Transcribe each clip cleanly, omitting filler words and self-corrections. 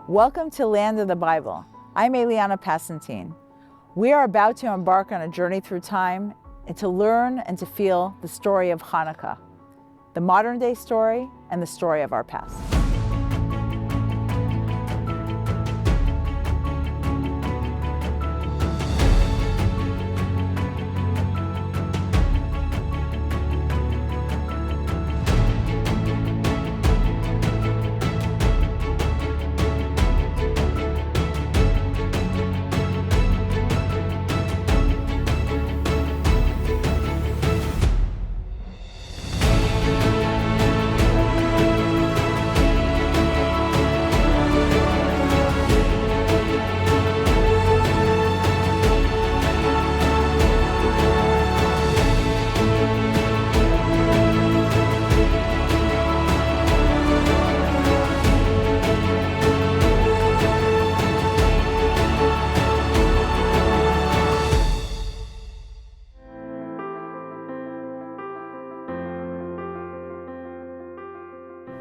Welcome to Land of the Bible. I'm Eliana Passantine. We are about to embark on a journey through time and to learn and to feel the story of Chanukah, the modern day story and the story of our past.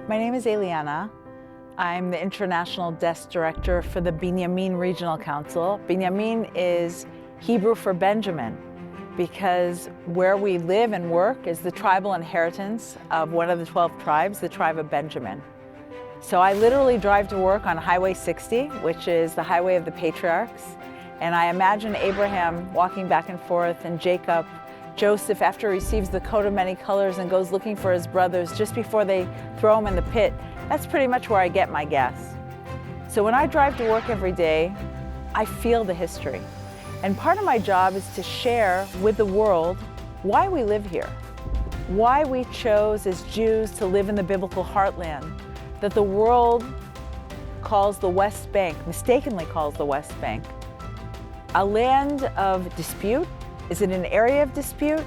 My name is Eliana. I'm the International Desk Director for the Binyamin Regional Council. Binyamin is Hebrew for Benjamin because where we live and work is the tribal inheritance of one of the 12 tribes, the tribe of Benjamin. So I literally drive to work on Highway 60, which is the highway of the patriarchs. And I imagine Abraham walking back and forth and Jacob, Joseph, after he receives the coat of many colors and goes looking for his brothers just before they throw him in the pit. That's pretty much where I get my gas. So when I drive to work every day, I feel the history. And part of my job is to share with the world why we live here, why we chose as Jews to live in the biblical heartland that the world calls the West Bank, mistakenly calls the West Bank. A land of dispute. Is it an area of dispute?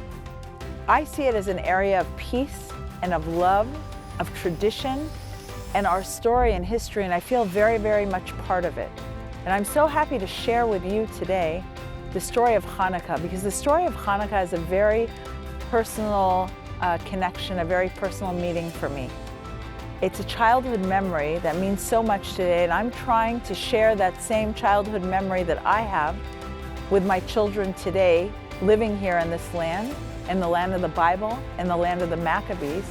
I see it as an area of peace and of love, of tradition, and our story and history, and I feel very, very much part of it. And I'm so happy to share with you today the story of Chanukah, because the story of Chanukah is a very personal connection, a very personal meaning for me. It's a childhood memory that means so much today, and I'm trying to share that same childhood memory that I have with my children today, living here in this land, in the land of the Bible, in the land of the Maccabees,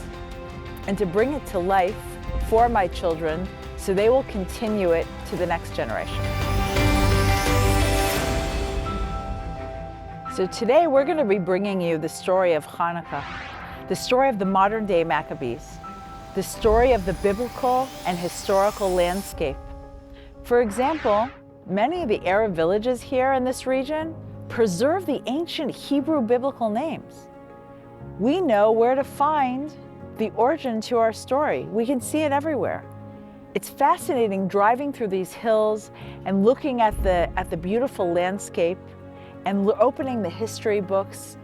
and to bring it to life for my children so they will continue it to the next generation. So today we're going to be bringing you the story of Chanukah, the story of the modern day Maccabees, the story of the biblical and historical landscape. For example, many of the Arab villages here in this region preserve the ancient Hebrew biblical names. We know where to find the origin to our story. We can see it everywhere. It's fascinating driving through these hills and looking at the beautiful landscape and opening the history books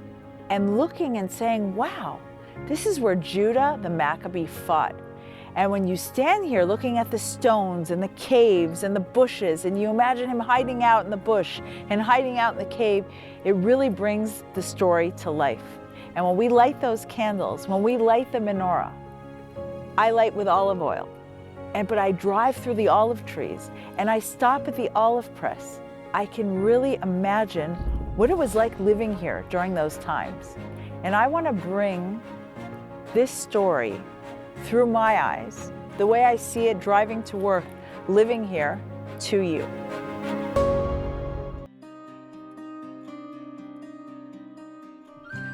and looking and saying, wow, this is where Judah the Maccabee fought. And when you stand here looking at the stones and the caves and the bushes, and you imagine him hiding out in the bush and hiding out in the cave, it really brings the story to life. And when we light those candles, when we light the menorah, I light with olive oil, but I drive through the olive trees and I stop at the olive press, I can really imagine what it was like living here during those times. And I want to bring this story through my eyes, the way I see it driving to work, living here, to you.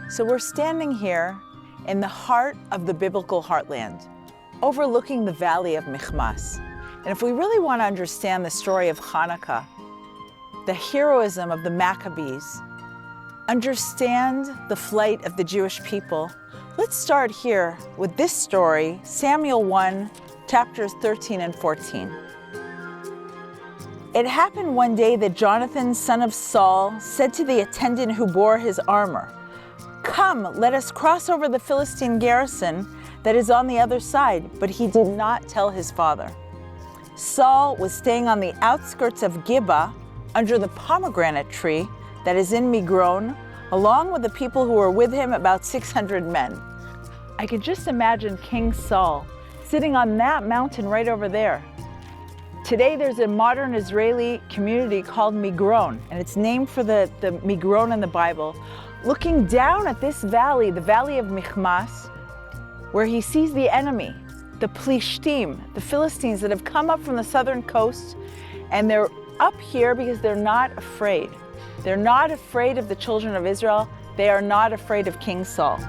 So we're standing here in the heart of the biblical heartland, overlooking the valley of Michmas. And if we really want to understand the story of Chanukah, the heroism of the Maccabees, understand the flight of the Jewish people, let's start here with this story, Samuel 1, chapters 13 and 14. It happened one day that Jonathan, son of Saul, said to the attendant who bore his armor, "Come, let us cross over the Philistine garrison that is on the other side." But he did not tell his father. Saul was staying on the outskirts of Gibeah under the pomegranate tree that is in Migron, along with the people who were with him, about 600 men. I could just imagine King Saul sitting on that mountain right over there, Today there's a modern Israeli community called Migron, and it's named for the Migron in the Bible, looking down at this valley, the valley of Michmas, where he sees the enemy, the Plishtim, the Philistines that have come up from the southern coast, and they're up here because they're not afraid. They're not afraid of the children of Israel. They are not afraid of King Saul.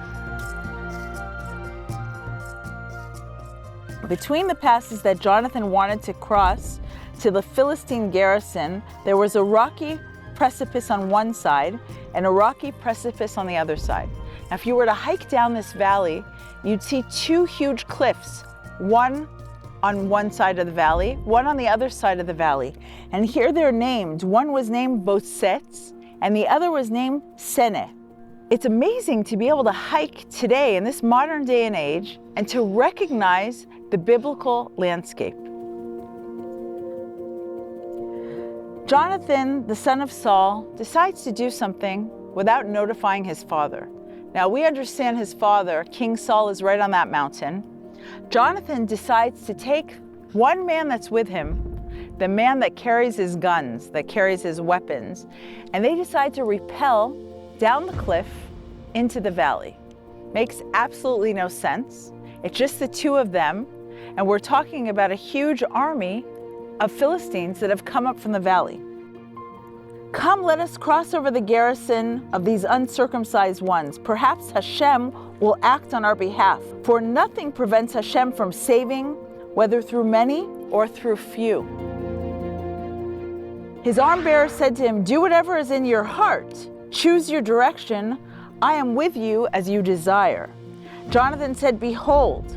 Between the passes that Jonathan wanted to cross to the Philistine garrison, there was a rocky precipice on one side and a rocky precipice on the other side. Now, if you were to hike down this valley, you'd see two huge cliffs, one on one side of the valley, one on the other side of the valley. And here they're named. One was named Bosetz, and the other was named Sene. It's amazing to be able to hike today in this modern day and age and to recognize the biblical landscape. Jonathan, the son of Saul, decides to do something without notifying his father. Now, we understand his father, King Saul, is right on that mountain. Jonathan decides to take one man that's with him, the man that carries his guns, that carries his weapons, and they decide to rappel down the cliff into the valley. Makes absolutely no sense. It's just the two of them, and we're talking about a huge army of Philistines that have come up from the valley. Come, let us cross over the garrison of these uncircumcised ones. Perhaps Hashem will act on our behalf, for nothing prevents Hashem from saving, whether through many or through few. His arm bearer said to him, do whatever is in your heart. Choose your direction. I am with you as you desire. Jonathan said, behold,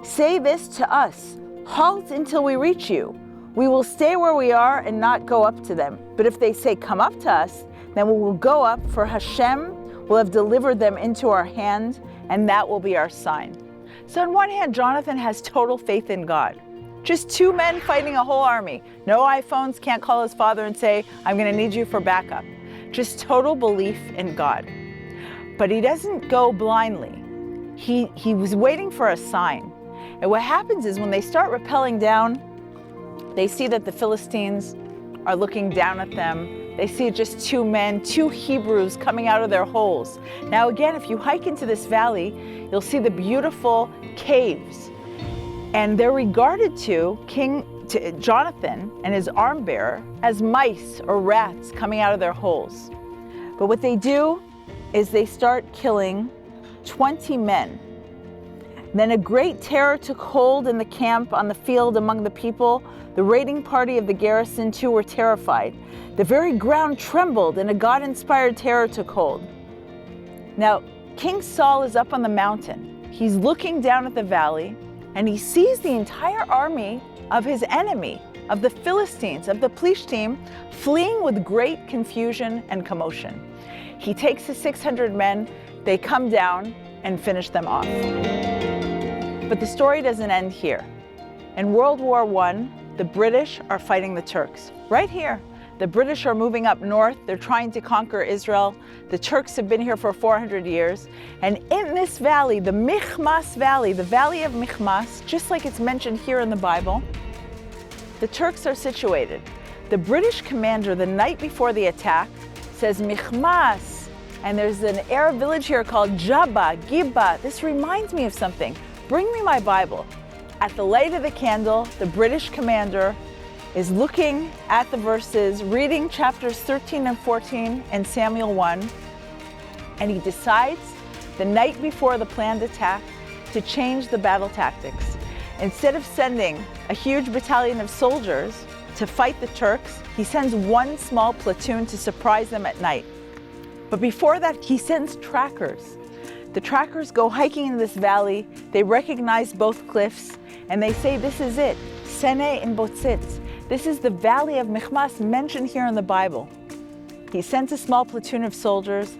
say this to us, halt until we reach you. We will stay where we are and not go up to them. But if they say, come up to us, then we will go up, for Hashem will have delivered them into our hand, and that will be our sign. So on one hand, Jonathan has total faith in God. Just two men fighting a whole army. No iPhones, can't call his father and say, I'm going to need you for backup. Just total belief in God. But he doesn't go blindly. He was waiting for a sign. And what happens is when they start rappelling down, they see that the Philistines are looking down at them. They see just two men, two Hebrews coming out of their holes. Now again, if you hike into this valley, you'll see the beautiful caves. And they're regarded to Jonathan and his arm bearer as mice or rats coming out of their holes. But what they do is they start killing 20 men. Then a great terror took hold in the camp on the field among the people. The raiding party of the garrison too were terrified. The very ground trembled and a God-inspired terror took hold. Now, King Saul is up on the mountain. He's looking down at the valley and he sees the entire army of his enemy, of the Philistines, of the Plishtim, fleeing with great confusion and commotion. He takes his 600 men, they come down and finish them off. But the story doesn't end here. In World War I, the British are fighting the Turks. Right here, the British are moving up north. They're trying to conquer Israel. The Turks have been here for 400 years. And in this valley, the Michmas Valley, the Valley of Michmas, just like it's mentioned here in the Bible, the Turks are situated. The British commander, the night before the attack, says Michmas. And there's an Arab village here called Jabba, Gibba. This reminds me of something. Bring me my Bible. At the light of the candle, the British commander is looking at the verses, reading chapters 13 and 14 in Samuel 1, and he decides the night before the planned attack to change the battle tactics. Instead of sending a huge battalion of soldiers to fight the Turks, he sends one small platoon to surprise them at night. But before that, he sends trackers. The trackers go hiking in this valley. They recognize both cliffs, and they say, this is it, Sene and Botzitz. This is the valley of Michmas mentioned here in the Bible. He sends a small platoon of soldiers.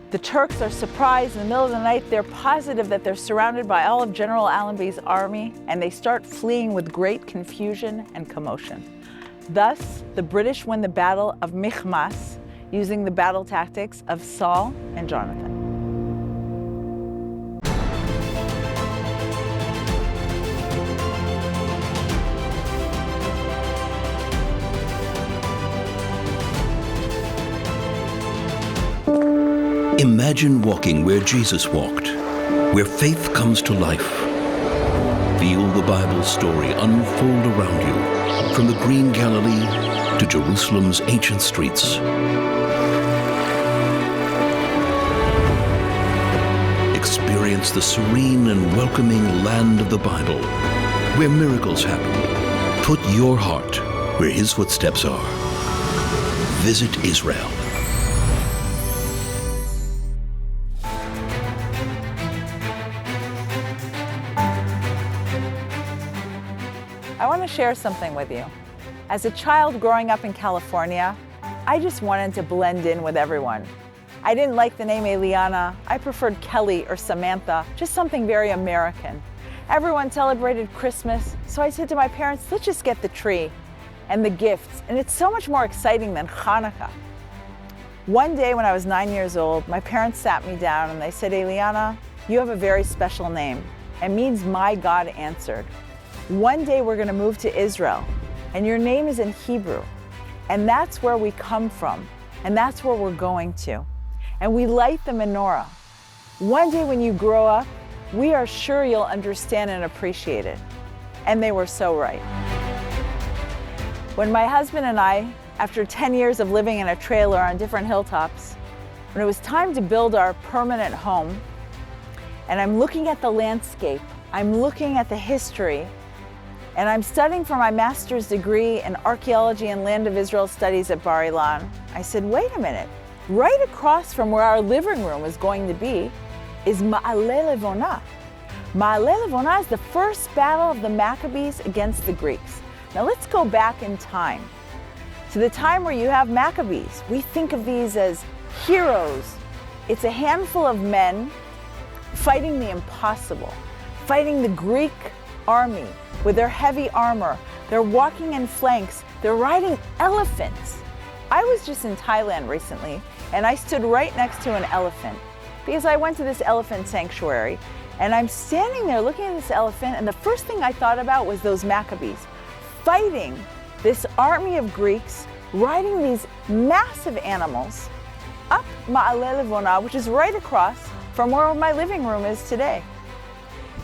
The Turks are surprised in the middle of the night. They're positive that they're surrounded by all of General Allenby's army, and they start fleeing with great confusion and commotion. Thus, the British win the Battle of Michmas using the battle tactics of Saul and Jonathan. Imagine walking where Jesus walked, where faith comes to life. Feel the Bible story unfold around you, from the green Galilee to Jerusalem's ancient streets. Experience the serene and welcoming land of the Bible, where miracles happen. Put your heart where His footsteps are. Visit Israel. I want to share something with you. As a child growing up in California, I just wanted to blend in with everyone. I didn't like the name Eliana. I preferred Kelly or Samantha, just something very American. Everyone celebrated Christmas, so I said to my parents, let's just get the tree and the gifts, and it's so much more exciting than Chanukah. One day when I was 9 years old, my parents sat me down and they said, Eliana, you have a very special name. It means my God answered. One day we're going to move to Israel, and your name is in Hebrew, and that's where we come from, and that's where we're going to. And we light the menorah. One day when you grow up, we are sure you'll understand and appreciate it. And they were so right. When my husband and I, after 10 years of living in a trailer on different hilltops, when it was time to build our permanent home, and I'm looking at the landscape, I'm looking at the history, and I'm studying for my master's degree in archaeology and land of Israel studies at Bar Ilan, I said, wait a minute, right across from where our living room is going to be is Maale Levana. Maale Levana is the first battle of the Maccabees against the Greeks. Now let's go back in time to the time where you have Maccabees. We think of these as heroes. It's a handful of men fighting the impossible, fighting the Greek army with their heavy armor. They're walking in flanks. They're riding elephants. I was just in Thailand recently, and I stood right next to an elephant because I went to this elephant sanctuary, and I'm standing there looking at this elephant, and the first thing I thought about was those Maccabees fighting this army of Greeks, riding these massive animals up Maale Levana, which is right across from where my living room is today.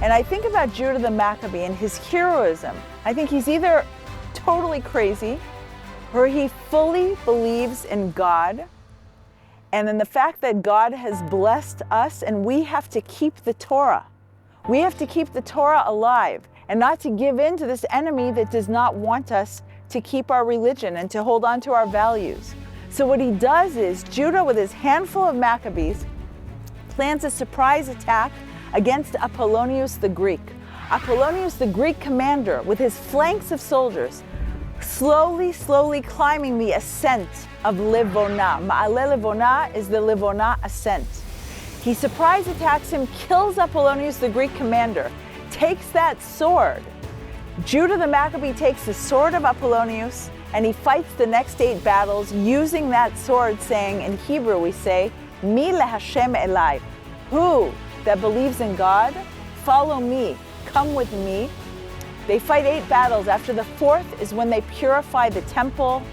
And I think about Judah the Maccabee and his heroism. I think he's either totally crazy or he fully believes in God, and in the fact that God has blessed us and we have to keep the Torah. We have to keep the Torah alive and not to give in to this enemy that does not want us to keep our religion and to hold on to our values. So what he does is, Judah with his handful of Maccabees plans a surprise attack against Apollonius the Greek. Apollonius the Greek commander with his flanks of soldiers, slowly climbing the ascent of Livona. Maale Levana is the Livona ascent. He surprise attacks him, kills Apollonius the Greek commander, takes that sword. Judah the Maccabee takes the sword of Apollonius and he fights the next 8 battles using that sword, saying, in Hebrew we say, Mi leHashem elai, who that believes in God, follow me, come with me. They fight 8 battles. After the 4th is when they purify the temple.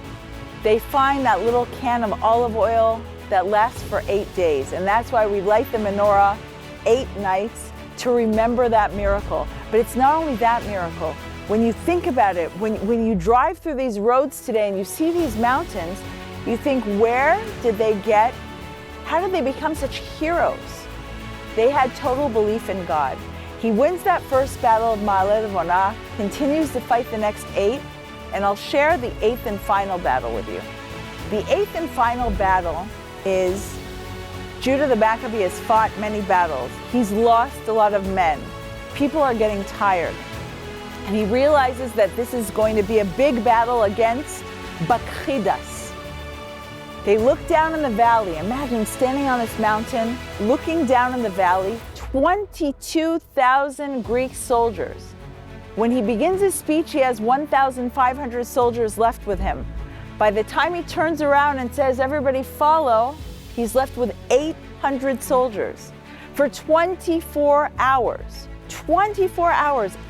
They find that little can of olive oil that lasts for 8 days. And that's why we light the menorah 8 nights to remember that miracle. But it's not only that miracle. When you think about it, when you drive through these roads today and you see these mountains, you think, where did they get, how did they become such heroes? They had total belief in God. He wins that first battle of Maale Levana, continues to fight the next 8, and I'll share the 8th and final battle with you. The 8th and final battle is Judah the Maccabee has fought many battles. He's lost a lot of men. People are getting tired. And he realizes that this is going to be a big battle against Bakhidas. They look down in the valley. Imagine standing on this mountain, looking down in the valley, 22,000 Greek soldiers. When he begins his speech, he has 1,500 soldiers left with him. By the time he turns around and says, everybody follow, he's left with 800 soldiers. For 24 hours,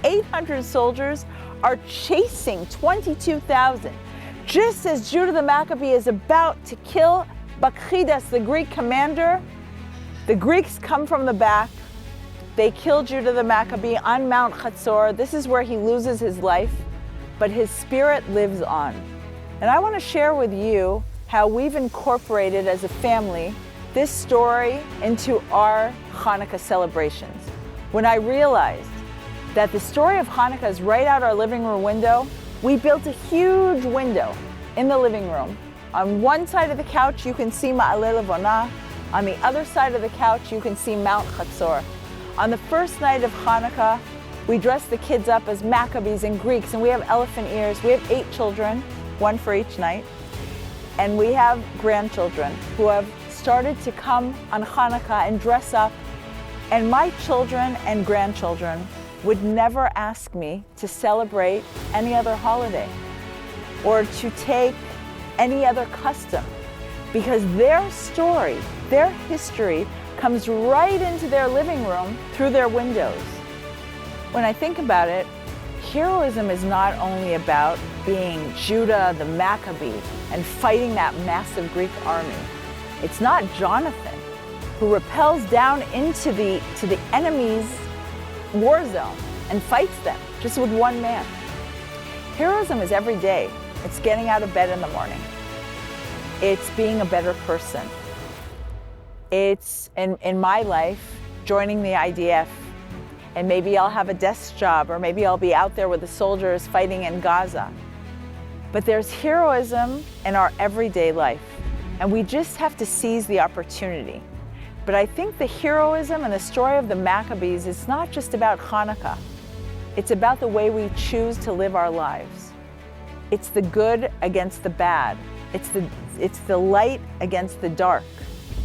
800 soldiers are chasing 22,000. Just as Judah the Maccabee is about to kill Bakhidas, the Greek commander, The Greeks come from the back. They killed Judah the Maccabee on Mount Hazor. This is where he loses his life, but his spirit lives on. And I want to share with you how we've incorporated as a family this story into our Hanukkah celebrations. When I realized that the story of Hanukkah is right out our living room window, we built a huge window in the living room. On one side of the couch, you can see Maale Levana. On the other side of the couch, you can see Mount Hazor. On the first night of Hanukkah, we dress the kids up as Maccabees and Greeks, and we have elephant ears. We have 8 children, 1 for each night. And we have grandchildren who have started to come on Hanukkah and dress up. And my children and grandchildren would never ask me to celebrate any other holiday or to take any other custom, because their story, their history comes right into their living room through their windows. When I think about it, heroism is not only about being Judah the Maccabee and fighting that massive Greek army. It's not Jonathan who rappels down into the enemy's war zone and fights them just with one man. Heroism is every day. It's getting out of bed in the morning. It's being a better person. It's, in my life, joining the IDF, and maybe I'll have a desk job, or maybe I'll be out there with the soldiers fighting in Gaza. But there's heroism in our everyday life, and we just have to seize the opportunity. But I think the heroism and the story of the Maccabees is not just about Hanukkah. It's about the way we choose to live our lives. It's the good against the bad. It's the light against the dark.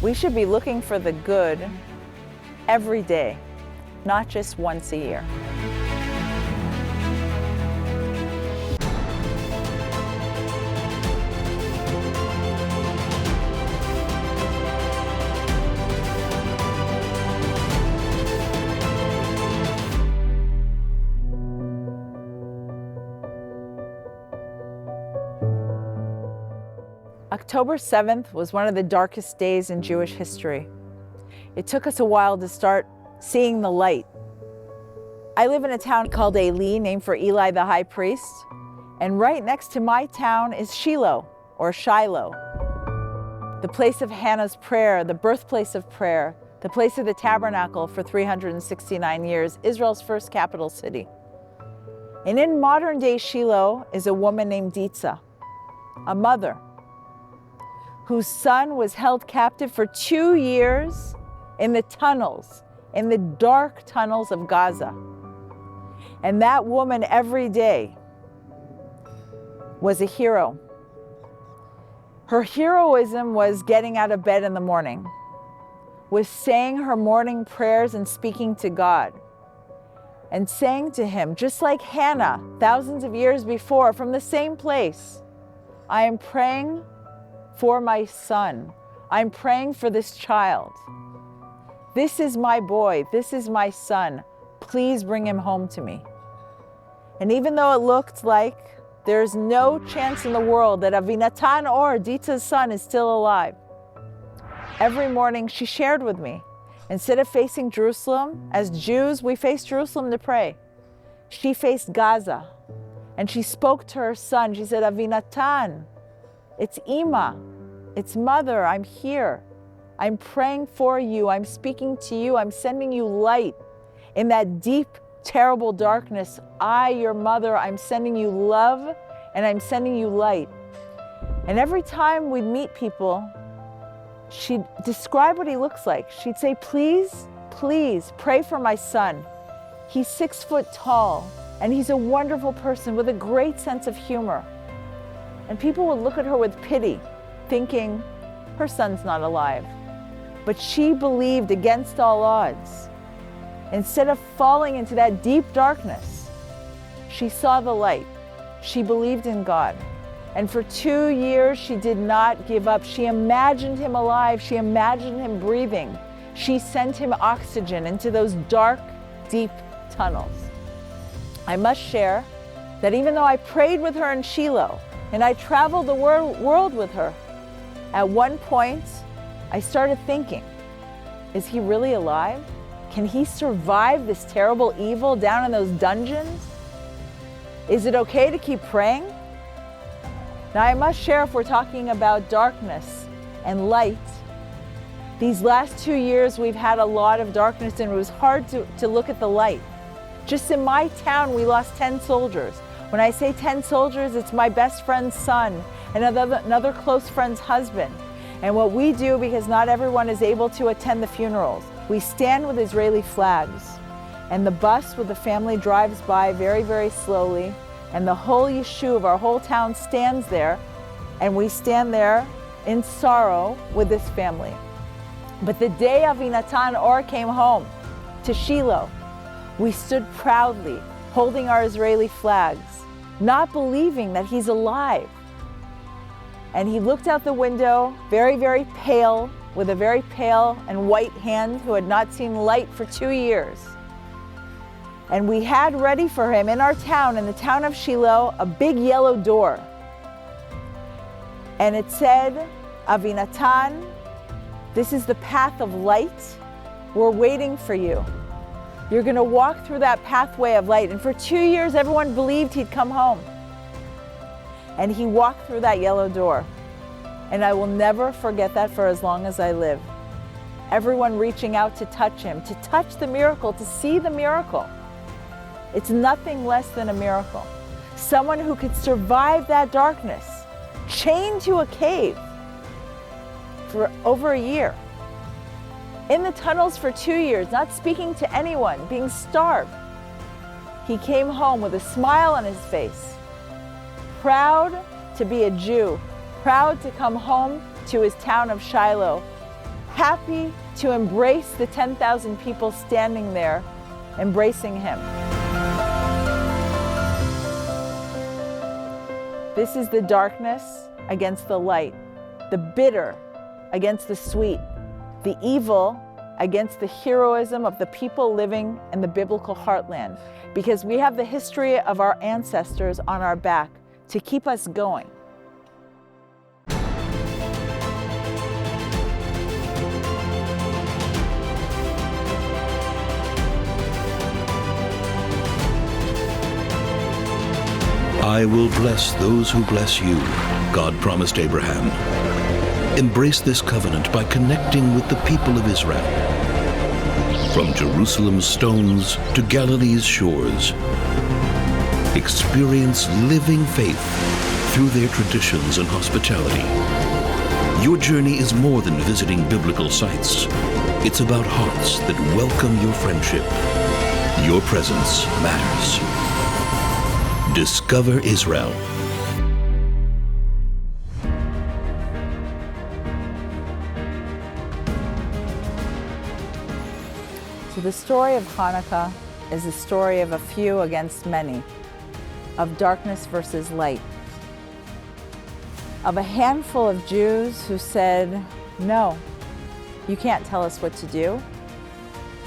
We should be looking for the good every day, not just once a year. October 7th was one of the darkest days in Jewish history. It took us a while to start seeing the light. I live in a town called Eli, named for Eli the high priest, and right next to my town is Shiloh, or Shiloh, the place of Hannah's prayer, the birthplace of prayer, the place of the tabernacle for 369 years, Israel's first capital city. And in modern day Shiloh is a woman named Ditza, a mother, whose son was held captive for 2 years in the tunnels, in the dark tunnels of Gaza. And that woman every day was a hero. Her heroism was getting out of bed in the morning, was saying her morning prayers and speaking to God, and saying to him, just like Hannah, thousands of years before, from the same place, I am praying for my son. I'm praying for this child. This is my boy. This is my son. Please bring him home to me. And even though it looked like there's no chance in the world that Avinatan or Ditza's son is still alive, every morning she shared with me, instead of facing Jerusalem, as Jews, we face Jerusalem to pray. She faced Gaza, and she spoke to her son. She said, Avinatan, it's Ima, it's mother, I'm here. I'm praying for you, I'm speaking to you, I'm sending you light. In that deep, terrible darkness, I, your mother, I'm sending you love, and I'm sending you light. And every time we'd meet people, she'd describe what he looks like. She'd say, please, please pray for my son. He's 6 foot tall, and he's a wonderful person with a great sense of humor. And people would look at her with pity, thinking, her son's not alive. But she believed against all odds. Instead of falling into that deep darkness, she saw the light. She believed in God. And for 2 years, she did not give up. She imagined him alive. She imagined him breathing. She sent him oxygen into those dark, deep tunnels. I must share that even though I prayed with her in Shiloh, and I traveled the world with her, at one point, I started thinking, Is he really alive? Can he survive this terrible evil down in those dungeons? Is it okay to keep praying? Now I must share, if we're talking about darkness and light, these last 2 years we've had a lot of darkness and it was hard to look at the light. Just in my town we lost 10 soldiers. When I say 10 soldiers, it's my best friend's son and another close friend's husband. And what we do, because not everyone is able to attend the funerals, we stand with Israeli flags, and the bus with the family drives by very, very slowly, and the whole yeshuv, our whole town, stands there, and we stand there in sorrow with this family. But the day Avinatan Or came home to Shiloh, we stood proudly, holding our Israeli flags, not believing that he's alive. And he looked out the window, very, very pale, with a very pale and white hand, who had not seen light for 2 years. And we had ready for him in our town, in the town of Shiloh, a big yellow door. And it said, Avinatan, this is the path of light. We're waiting for you. You're going to walk through that pathway of light. And for 2 years, everyone believed he'd come home. And he walked through that yellow door. And I will never forget that for as long as I live. Everyone reaching out to touch him, to touch the miracle, to see the miracle. It's nothing less than a miracle. Someone who could survive that darkness, chained to a cave for over a year. In the tunnels for 2 years, not speaking to anyone, being starved. He came home with a smile on his face, proud to be a Jew, proud to come home to his town of Shiloh, happy to embrace the 10,000 people standing there, embracing him. This is the darkness against the light, the bitter against the sweet, the evil against the heroism of the people living in the biblical heartland, because we have the history of our ancestors on our back to keep us going. I will bless those who bless you, God promised Abraham. Embrace this covenant by connecting with the people of Israel. From Jerusalem's stones to Galilee's shores, experience living faith through their traditions and hospitality. Your journey is more than visiting biblical sites. It's about hearts that welcome your friendship. Your presence matters. Discover Israel. So the story of Chanukah is a story of a few against many, of darkness versus light, of a handful of Jews who said, no, you can't tell us what to do.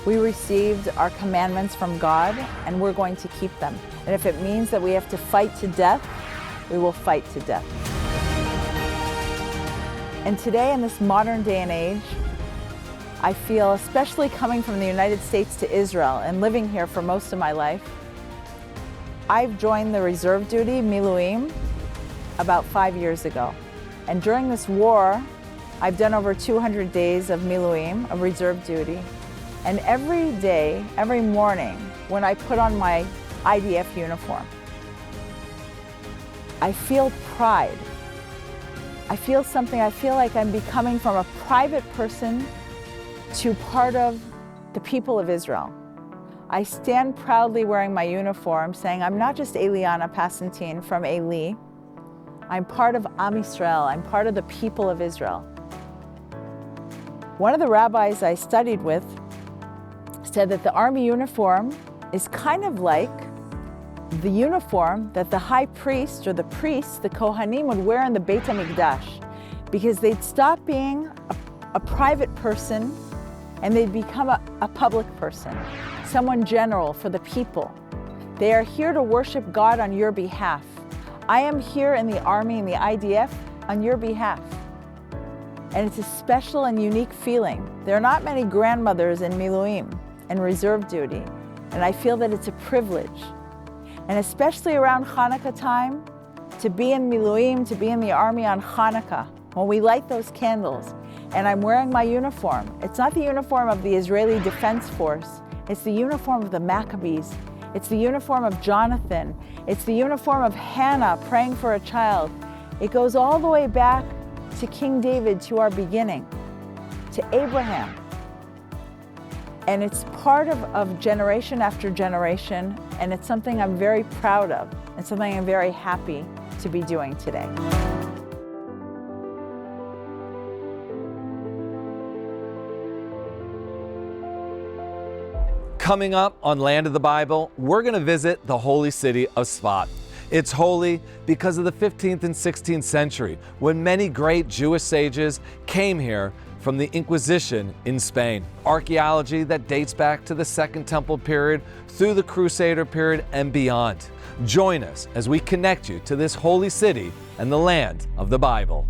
We received our commandments from God and we're going to keep them. And if it means that we have to fight to death, we will fight to death. And today, in this modern day and age, I feel, especially coming from the United States to Israel and living here for most of my life, I've joined the reserve duty, Miluim, about 5 years ago. And during this war, I've done over 200 days of Miluim, of reserve duty. And every day, every morning, when I put on my IDF uniform, I feel pride. I feel something, I feel like I'm becoming from a private person to part of the people of Israel. I stand proudly wearing my uniform saying, I'm not just Eliana Passentin from Eli, I'm part of Am Yisrael, I'm part of the people of Israel. One of the rabbis I studied with said that the army uniform is kind of like the uniform that the high priest or the priests, the Kohanim, would wear in the Beit HaMikdash, because they'd stop being a private person and they'd become a public person, someone general for the people. They are here to worship God on your behalf. I am here in the army, in the IDF, on your behalf. And it's a special and unique feeling. There are not many grandmothers in Miluim and reserve duty, and I feel that it's a privilege. And especially around Chanukah time, to be in Miluim, to be in the army on Chanukah, when we light those candles, and I'm wearing my uniform. It's not the uniform of the Israeli Defense Force, it's the uniform of the Maccabees. It's the uniform of Jonathan. It's the uniform of Hannah praying for a child. It goes all the way back to King David, to our beginning, to Abraham. And it's part of generation after generation, and it's something I'm very proud of, and something I'm very happy to be doing today. Coming up on Land of the Bible, we're going to visit the holy city of Sfat. It's holy because of the 15th and 16th century, when many great Jewish sages came here from the Inquisition in Spain. Archaeology that dates back to the Second Temple period, through the Crusader period, and beyond. Join us as we connect you to this holy city and the land of the Bible.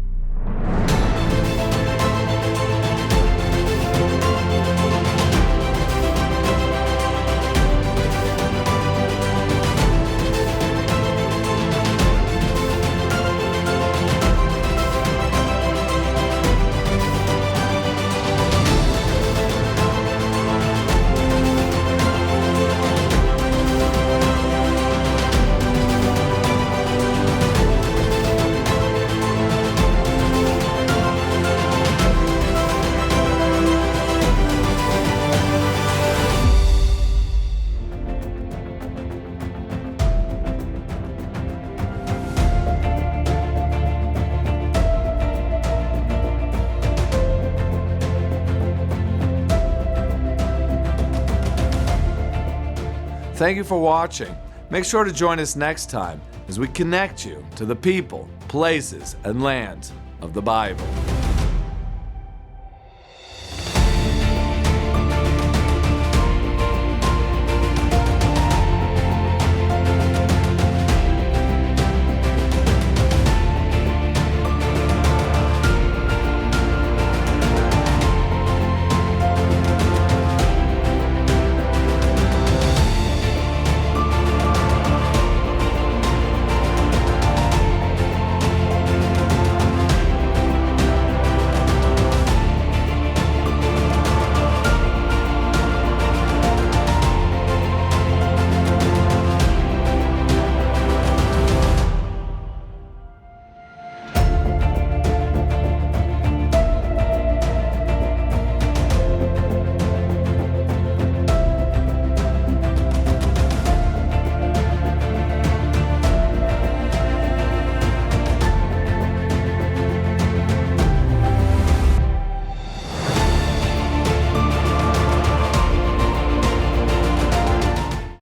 Thank you for watching. Make sure to join us next time as we connect you to the people, places, and lands of the Bible.